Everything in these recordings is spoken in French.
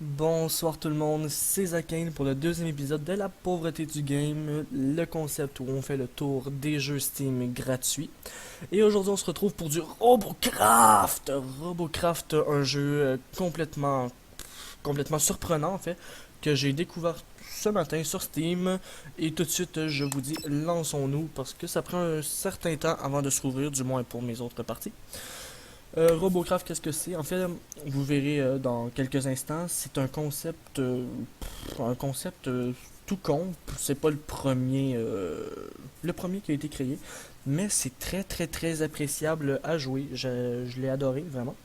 Bonsoir tout le monde, c'est Zakane pour le deuxième épisode de la pauvreté du game, le concept où on fait le tour des jeux Steam gratuits. Et aujourd'hui on se retrouve pour du Robocraft! Robocraft, un jeu complètement surprenant en fait, que j'ai découvert ce matin sur Steam. Et tout de suite je vous dis, lançons-nous parce que ça prend un certain temps avant de s'ouvrir, du moins pour mes autres parties. Robocraft, qu'est-ce que c'est? En fait, vous verrez dans quelques instants, c'est un concept tout con. C'est pas le premier qui a été créé, mais c'est très appréciable à jouer. Je l'ai adoré vraiment.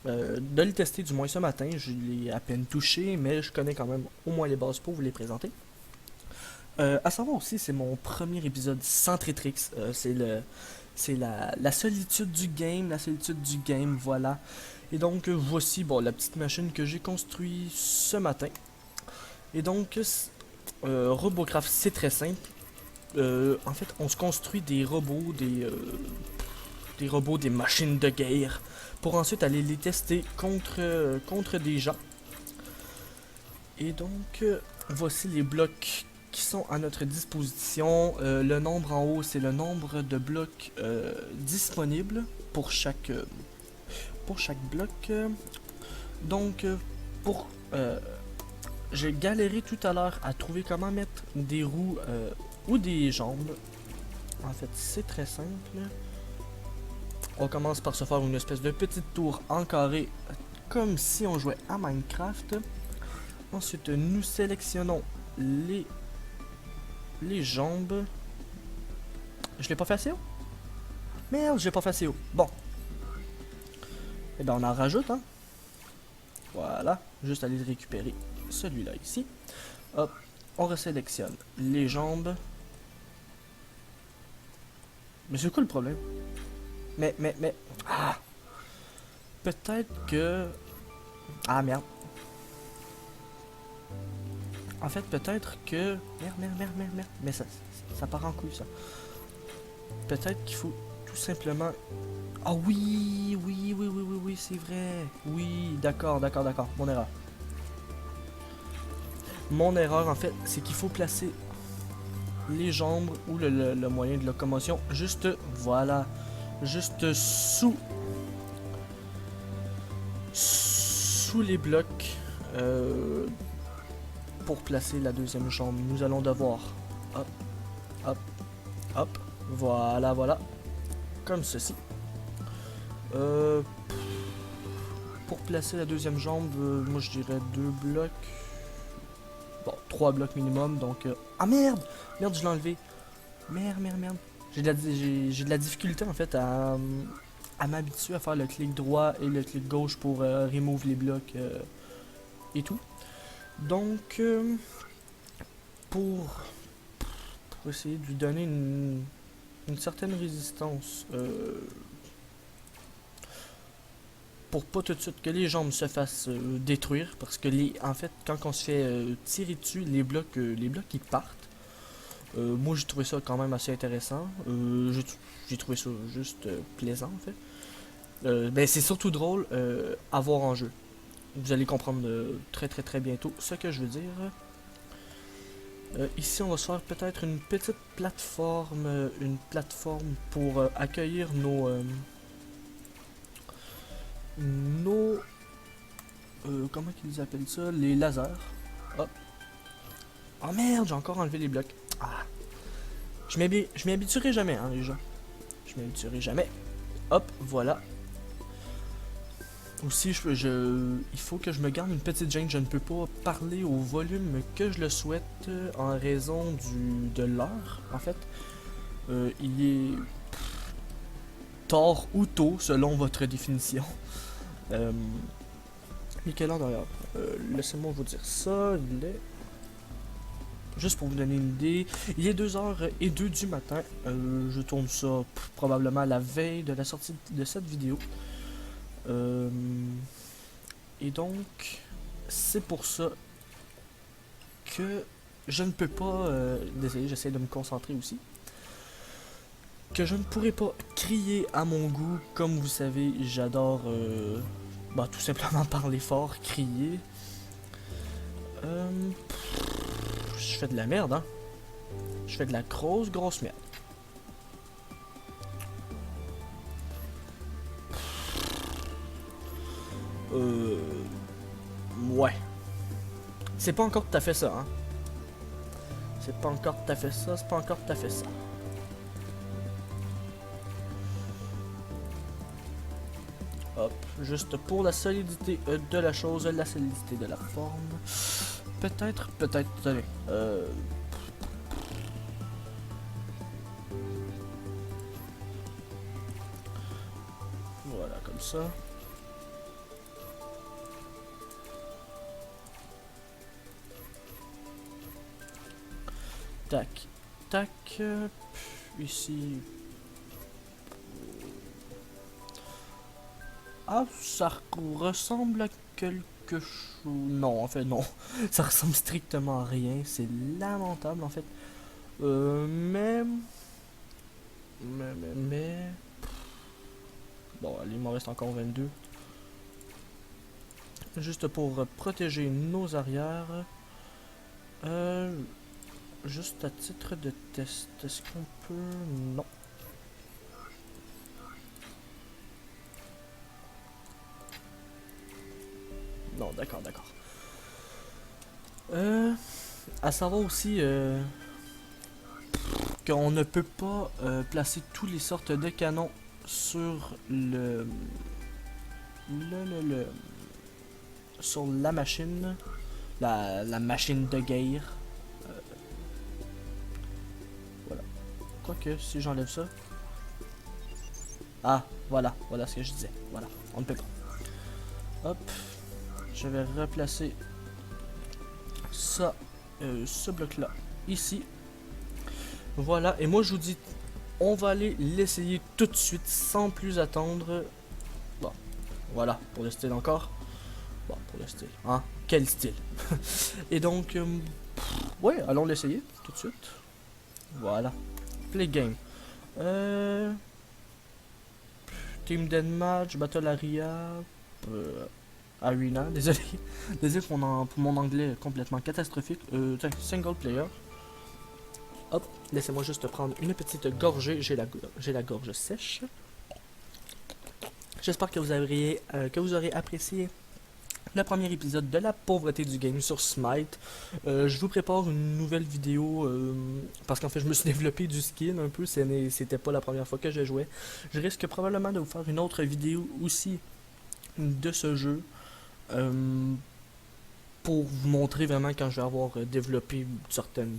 De le tester du moins ce matin, je l'ai à peine touché, mais je connais quand même au moins les bases pour vous les présenter. À savoir aussi, c'est mon premier épisode sans Tritrix. C'est la solitude du game, voilà. Et donc voici bon la petite machine que j'ai construite ce matin. Et donc Robocraft c'est très simple. En fait, on se construit des robots, des machines de guerre, pour ensuite aller les tester contre des gens. Et donc voici les blocs qui sont à notre disposition. Le nombre en haut, c'est le nombre de blocs disponibles pour chaque bloc. Donc, pour j'ai galéré tout à l'heure à trouver comment mettre des roues ou des jambes. En fait, c'est très simple. On commence par se faire une espèce de petite tour en carré, comme si on jouait à Minecraft. Ensuite, nous sélectionnons les jambes. Je l'ai pas fait assez haut? Merde, je l'ai pas fait assez haut. Bon. Et ben on en rajoute, hein. Voilà. Juste aller récupérer celui-là ici. Hop. On resélectionne les jambes. Mais c'est quoi le problème? Mais. Ah! Peut-être que. Ah merde. En fait, peut-être que. Merde. Mais ça part en couille, ça. Peut-être qu'il faut tout simplement. Ah oui, c'est vrai. Oui, d'accord. Mon erreur. Mon erreur, en fait, c'est qu'il faut placer les jambes ou le moyen de locomotion juste, voilà, juste sous les blocs euh, pour placer la deuxième jambe. Nous allons devoir, hop, hop, hop, voilà, comme ceci. Euh, pour placer la deuxième jambe, moi je dirais deux blocs. Bon, 3 blocs minimum, donc... Ah merde! Merde, je l'ai enlevé. Merde. J'ai de la difficulté, en fait, à m'habituer à faire le clic droit et le clic gauche pour remove les blocs et tout. Donc, pour, pour essayer de lui donner une certaine résistance, pour pas tout de suite que les jambes se fassent détruire, parce que en fait, quand on se fait tirer dessus, les blocs ils partent. Moi j'ai trouvé ça quand même assez intéressant. J'ai trouvé ça juste plaisant en fait. Ben, c'est surtout drôle à voir en jeu. Vous allez comprendre très bientôt ce que je veux dire. Ici on va se faire peut-être une petite plateforme, une plateforme pour accueillir nos comment qu'ils appellent ça, les lasers. Hop. Oh merde, j'ai encore enlevé les blocs. Ah, je m'y habituerai jamais, hein, les gens. Je m'y habituerai jamais. Hop, voilà. Aussi, il faut que je me garde une petite gêne. Je ne peux pas parler au volume que je le souhaite en raison de l'heure, en fait. Il est tard ou tôt, selon votre définition. Mais quelle heure d'ailleurs? Laissez-moi vous dire ça. Il est... Juste pour vous donner une idée, il est 2h02 du matin. Je tourne ça probablement la veille de la sortie de cette vidéo. Et donc, c'est pour ça que je ne peux pas... désolé, j'essaie de me concentrer aussi. Que je ne pourrai pas crier à mon goût. Comme vous savez, j'adore tout simplement parler fort, crier. Je fais de la merde, hein. Je fais de la grosse merde. Ouais. C'est pas encore tout à fait ça, hein. C'est pas encore tout à fait ça, c'est pas encore tout à fait ça. Hop, juste pour la solidité de la chose, la solidité de la forme. Peut-être, allez. Voilà, comme ça. Tac, tac. Ici. Ah, ça ressemble à quelque chose. Non, en fait, non. Ça ressemble strictement à rien. C'est lamentable, en fait. Mais. Bon, allez, il m'en reste encore 22. Juste pour protéger nos arrières. Juste à titre de test, est-ce qu'on peut... Non. Non, d'accord. À savoir aussi qu'on ne peut pas placer toutes les sortes de canons sur sur la machine, la machine de guerre. Voilà. Quoique, si j'enlève ça... Ah, voilà ce que je disais. Voilà, on ne peut pas. Hop, je vais replacer ça, ce bloc-là, ici. Voilà, et moi je vous dis, on va aller l'essayer tout de suite, sans plus attendre. Bon, voilà, pour le style encore. Bon, pour le style, hein, quel style. Et donc, ouais, allons l'essayer tout de suite. Voilà, play game. Team Deathmatch, Battle Area, Arena, désolé. Désolé pour mon anglais complètement catastrophique. Single player. Hop, laissez-moi juste prendre une petite gorgée, j'ai la gorge sèche. J'espère que vous aurez apprécié le premier épisode de la pauvreté du game sur Smite. Je vous prépare une nouvelle vidéo parce qu'en fait je me suis développé du skin un peu, c'était pas la première fois que je jouais. Je risque probablement de vous faire une autre vidéo aussi de ce jeu pour vous montrer vraiment quand je vais avoir développé une certaine,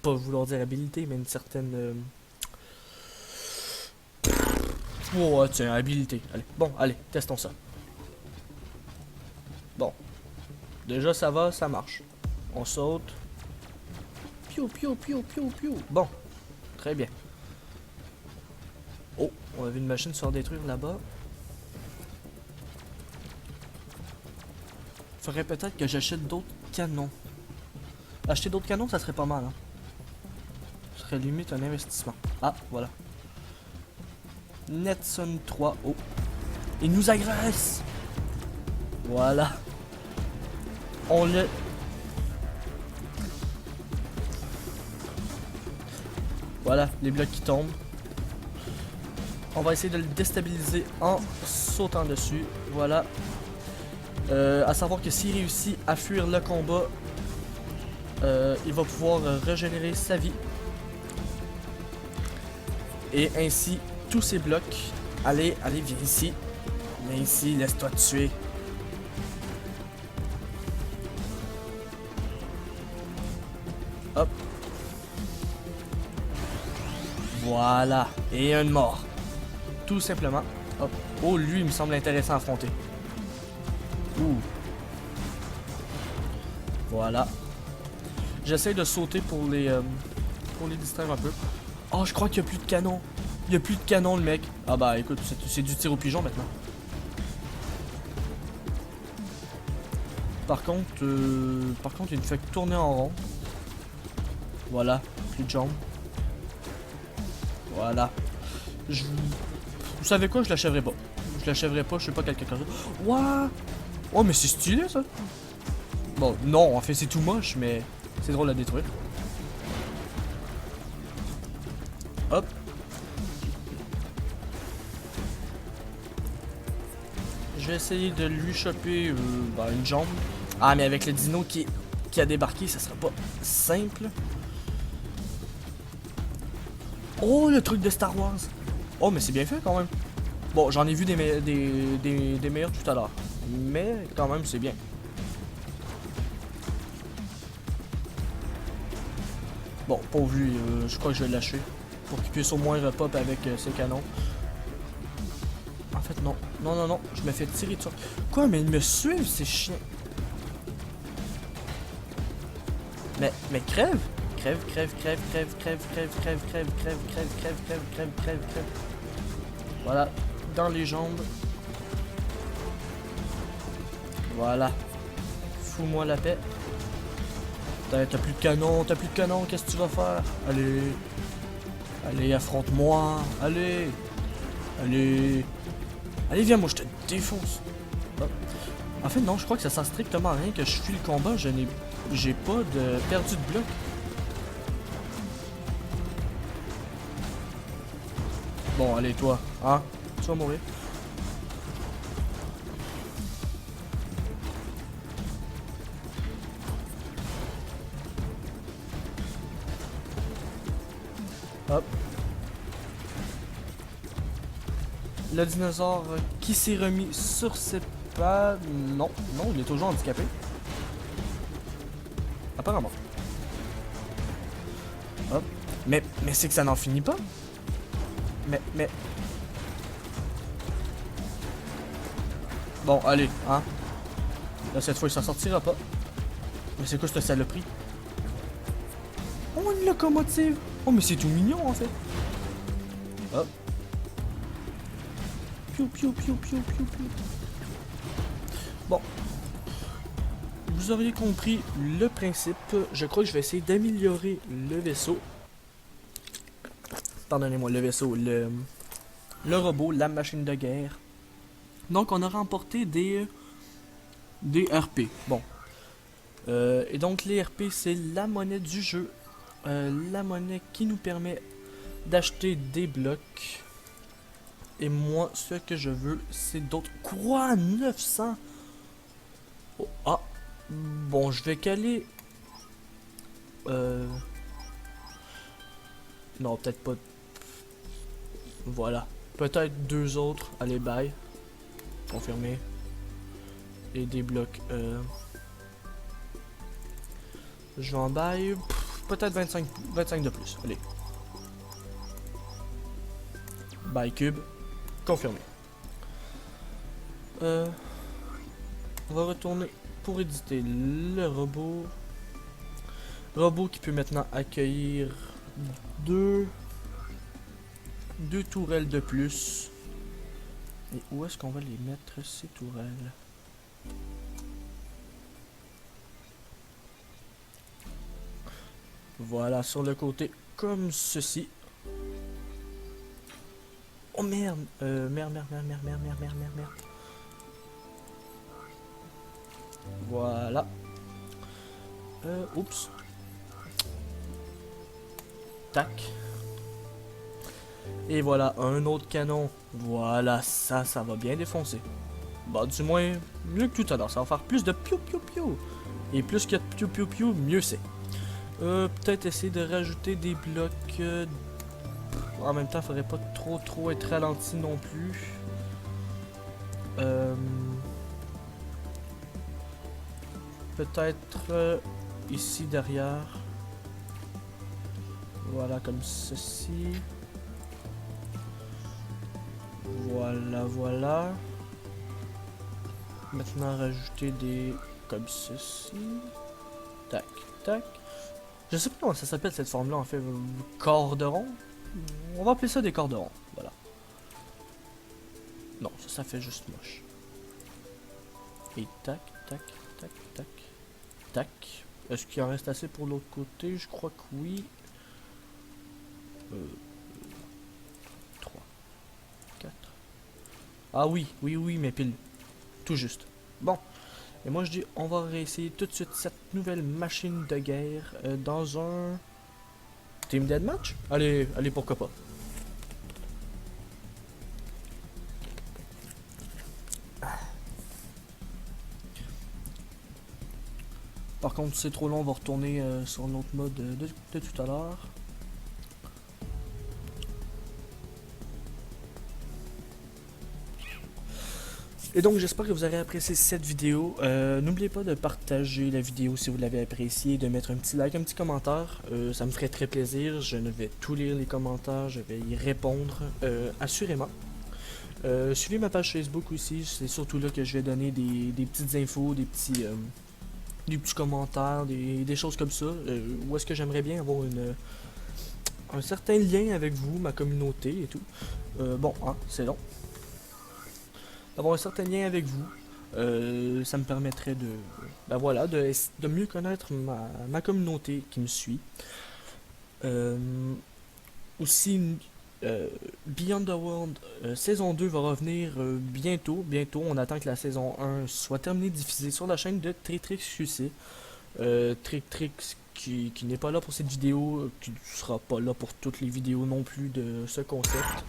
pas vouloir dire habilité, mais une certaine oh tiens, habilité. Allez, bon, allez, testons ça. Bon, déjà ça va, ça marche. On saute. Piou, piou, piou, piou, piou. Bon, très bien. Oh, on avait une machine se faire détruire là-bas. Faudrait peut-être que j'achète d'autres canons. Acheter d'autres canons, ça serait pas mal, hein. Ce serait limite un investissement. Ah, voilà. Netson 3. Oh. Il nous agresse. Voilà. On le... Voilà, les blocs qui tombent. On va essayer de le déstabiliser en sautant dessus. Voilà. À savoir que s'il réussit à fuir le combat, il va pouvoir régénérer sa vie. Et ainsi, tous ces blocs. Allez, viens ici. Viens ici, laisse-toi tuer. Hop. Voilà. Et un mort. Tout simplement. Hop. Oh, lui, il me semble intéressant à affronter. Ouh. Voilà. J'essaie de sauter pour les distraire un peu. Oh, je crois qu'il n'y a plus de canon. Il n'y a plus de canon, le mec. Ah bah, écoute, c'est du tir au pigeon maintenant. Par contre, il ne fait que tourner en rond. Voilà, plus de jambes. Voilà. Vous savez quoi, je l'achèverai pas. Je l'achèverai pas, je sais pas quelqu'un comme ça. Waouh! Oh, mais c'est stylé ça! Bon, non, en fait, c'est tout moche, mais c'est drôle à détruire. Hop. Je vais essayer de lui choper une jambe. Ah, mais avec le dino qui a débarqué, ça sera pas simple. Oh, le truc de Star Wars. Oh, mais c'est bien fait quand même. Bon, j'en ai vu des meilleurs tout à l'heure. Mais quand même, c'est bien. Bon, pauvre lui, je crois que je vais le lâcher. Pour qu'il puisse au moins repop avec ses canons. En fait, non. Non, non, non. Je me fais tirer dessus. Quoi, mais ils me suivent, ces chiens. Mais crève. Crève, crève, crève, crève, crève, crève, crève, crève, crève, crève, crève, crève, crève, crève, crève. Voilà. Dans les jambes. Voilà. Fous-moi la paix. T'as plus de canon, qu'est-ce que tu vas faire? Allez. Allez, affronte-moi. Allez. Allez. Allez, viens, moi je te défonce. Oh. En fait, non, je crois que ça sert strictement à rien que je fuis le combat. J'ai pas de perdu de bloc. Bon, allez, toi. Hein? Tu vas mourir. Hop. Le dinosaure qui s'est remis sur ses pas. Non, non, il est toujours handicapé. Apparemment. Hop. Mais c'est que ça n'en finit pas. Mais. Bon, allez, hein. Là, cette fois, il s'en sortira pas. Mais c'est quoi cette saloperie? Oh, une locomotive. Oh, mais c'est tout mignon, en fait. Hop. Piou, piou, piou, piou, piou, piou. Bon. Vous auriez compris le principe. Je crois que je vais essayer d'améliorer le vaisseau. Pardonnez-moi, le vaisseau, le robot, la machine de guerre. Donc, on a remporté des RP. Bon. Et donc, les RP, c'est la monnaie du jeu. La monnaie qui nous permet d'acheter des blocs. Et moi, ce que je veux, c'est d'autres. Quoi? 900? Oh, ah. Bon, je vais caler. Non, peut-être pas. Voilà. Peut-être deux autres. Allez, bye. Confirmé. Et des blocs. Je vais en bail. Peut-être 25 de plus. Allez. Bail cube. Confirmé. On va retourner pour éditer le robot. Robot qui peut maintenant accueillir deux tourelles de plus. Et où est-ce qu'on va les mettre, ces tourelles? Voilà, sur le côté, comme ceci. Oh merde! Merde. Voilà. Oups. Tac. Et voilà, un autre canon. Voilà, ça va bien défoncer. Bah, du moins, mieux que tout à l'heure. Ça va faire plus de piou piou piou. Et plus qu'il y a de piou piou piou, mieux c'est. Peut-être essayer de rajouter des blocs. En même temps, faudrait pas trop être ralenti non plus. Peut-être ici derrière. Voilà, comme ceci. Voilà. Maintenant, rajouter des comme ceci. Tac. Je sais pas comment ça s'appelle cette forme-là, en fait. Corderon? On va appeler ça des corderons. Voilà. Non, ça fait juste moche. Et tac. Est-ce qu'il en reste assez pour l'autre côté? Je crois que oui. 3, 4. Ah oui, mais pile. Tout juste. Bon. Et moi je dis, on va réessayer tout de suite cette nouvelle machine de guerre dans un Team Deathmatch. Allez, allez, pourquoi pas. Par contre, c'est trop long, on va retourner sur notre mode de tout à l'heure. Et donc, j'espère que vous aurez apprécié cette vidéo. N'oubliez pas de partager la vidéo si vous l'avez appréciée, de mettre un petit like, un petit commentaire. Ça me ferait très plaisir. Je ne vais tout lire les commentaires, je vais y répondre assurément. Suivez ma page Facebook aussi, c'est surtout là que je vais donner des petites infos, des petits commentaires, des choses comme ça. Où est-ce que j'aimerais bien avoir un certain lien avec vous, ma communauté et tout. Bon, hein, c'est long. D'avoir un certain lien avec vous, ça me permettrait ben voilà, de mieux connaître ma communauté qui me suit. Aussi, Beyond the World saison 2 va revenir bientôt. On attend que la saison 1 soit terminée, diffusée sur la chaîne de Tritrix QC. Tritrix qui n'est pas là pour cette vidéo, qui ne sera pas là pour toutes les vidéos non plus de ce concept,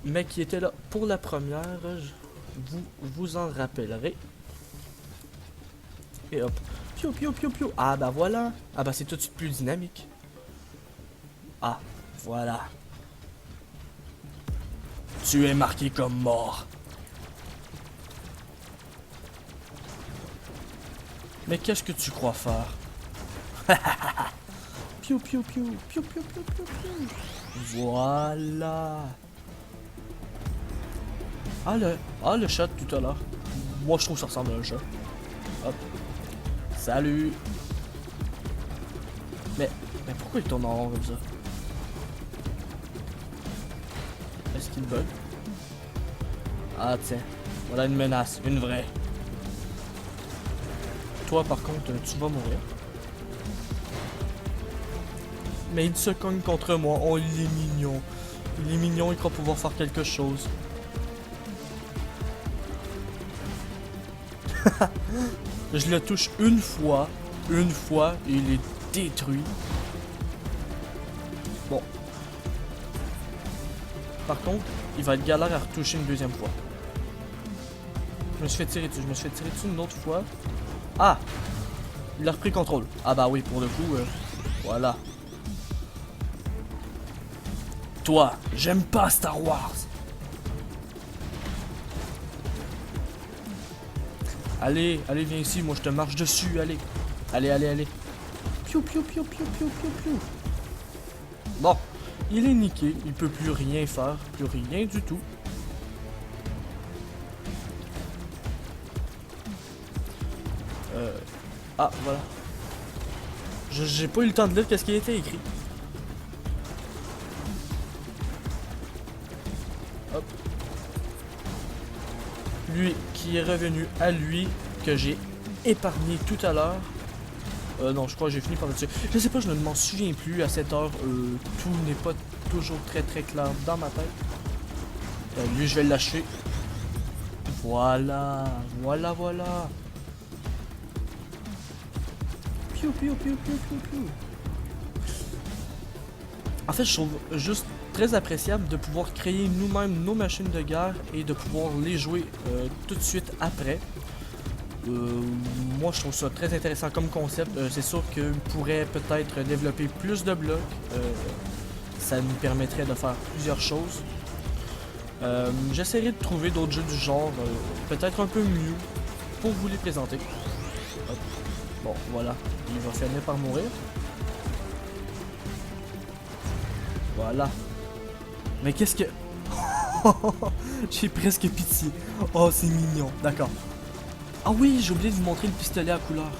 mais qui était là pour la première, vous en rappellerez. Et hop, piou piou piou piou. Ah bah voilà, ah bah c'est tout de suite plus dynamique. Ah, voilà. Tu es marqué comme mort. Mais qu'est-ce que tu crois faire? Piou piou piou, piou piou piou piou piou. Voilà. Ah le chat tout à l'heure. Moi je trouve que ça ressemble à un chat. Hop. Salut. Mais pourquoi il tourne en rond comme ça? Est-ce qu'il bug? Ah tiens. Voilà une menace, une vraie. Toi par contre, tu vas mourir. Mais il se cogne contre moi. Oh il est mignon. Il est mignon, il croit pouvoir faire quelque chose. Je le touche une fois, et il est détruit. Bon. Par contre, il va être galère à retoucher une deuxième fois. Je me suis fait tirer dessus une autre fois. Ah! Il a repris contrôle. Ah bah oui, pour le coup, voilà. Toi, j'aime pas Star Wars. Allez, allez, viens ici, moi je te marche dessus, allez. Allez, allez, allez. Piou, piou, piou, piou, piou, piou, piou. Bon, il est niqué, il peut plus rien faire, plus rien du tout. Ah, voilà. J'ai pas eu le temps de lire qu'est-ce qui a été écrit. Hop. Lui qui est revenu à lui, que j'ai épargné tout à l'heure. Non, je crois que j'ai fini par le tuer. Je sais pas, je ne m'en souviens plus à cette heure. Tout n'est pas toujours très clair dans ma tête. Lui, je vais le lâcher. Voilà, voilà, voilà. Piou, piou, piou, piou, piou, piou. En fait, je trouve juste très appréciable de pouvoir créer nous-mêmes nos machines de guerre et de pouvoir les jouer tout de suite après. Moi je trouve ça très intéressant comme concept. C'est sûr qu'on pourrait peut-être développer plus de blocs. Ça nous permettrait de faire plusieurs choses. J'essaierai de trouver d'autres jeux du genre, peut-être un peu mieux, pour vous les présenter. Hop. Bon, voilà. Il va finir par mourir. Voilà. Mais qu'est-ce que... J'ai presque pitié. Oh, c'est mignon. D'accord. Ah oui, j'ai oublié de vous montrer le pistolet à couleur.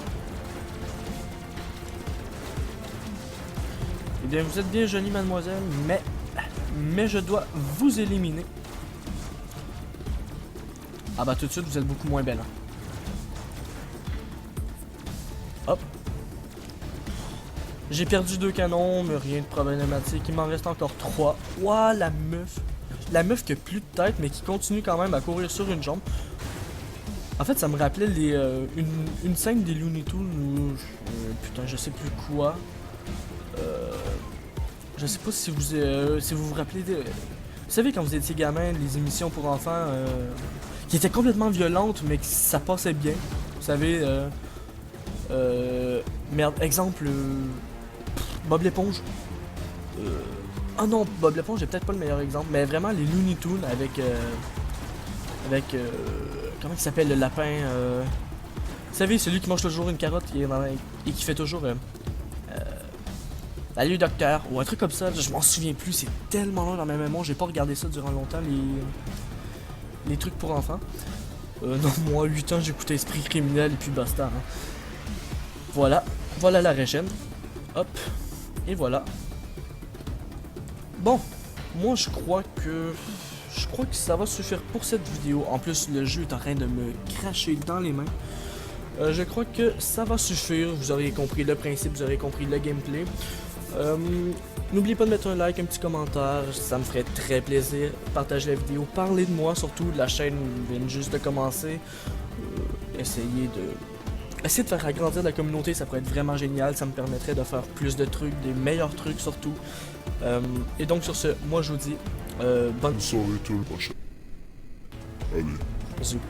Eh bien, vous êtes bien jolie, mademoiselle, mais je dois vous éliminer. Ah bah tout de suite, vous êtes beaucoup moins belle. Hein. Hop. J'ai perdu 2 canons, mais rien de problématique. Il m'en reste encore 3. Ouah, la meuf. La meuf qui a plus de tête, mais qui continue quand même à courir sur une jambe. En fait, ça me rappelait une scène des Looney Tunes où... putain, je sais plus quoi. Je sais pas si vous vous rappelez de... Vous savez, quand vous étiez gamin, les émissions pour enfants qui étaient complètement violentes, mais que ça passait bien. Vous savez, merde, exemple, Bob l'éponge. Ah non, Bob l'éponge est peut-être pas le meilleur exemple, mais vraiment les Looney Tunes avec comment il s'appelle le lapin vous savez, celui qui mange toujours une carotte et qui fait toujours salut docteur, ou un truc comme ça, je m'en souviens plus, c'est tellement long dans ma mémoire, j'ai pas regardé ça durant longtemps, les trucs pour enfants. Non, moi, 8 ans, j'écoutais Esprit criminel et puis basta. Hein. Voilà, voilà la régène. Hop, et voilà. Bon, moi je crois que ça va suffire pour cette vidéo. En plus, le jeu est en train de me cracher dans les mains. Je crois que ça va suffire. Vous aurez compris le principe, vous aurez compris le gameplay. N'oubliez pas de mettre un like, un petit commentaire, ça me ferait très plaisir. Partagez la vidéo, parlez de moi surtout, la chaîne vient juste de commencer. Essayez de faire agrandir la communauté, ça pourrait être vraiment génial, ça me permettrait de faire plus de trucs, des meilleurs trucs surtout. Et donc sur ce, moi je vous dis bonne soirée tout le prochain. Allez. Bisous.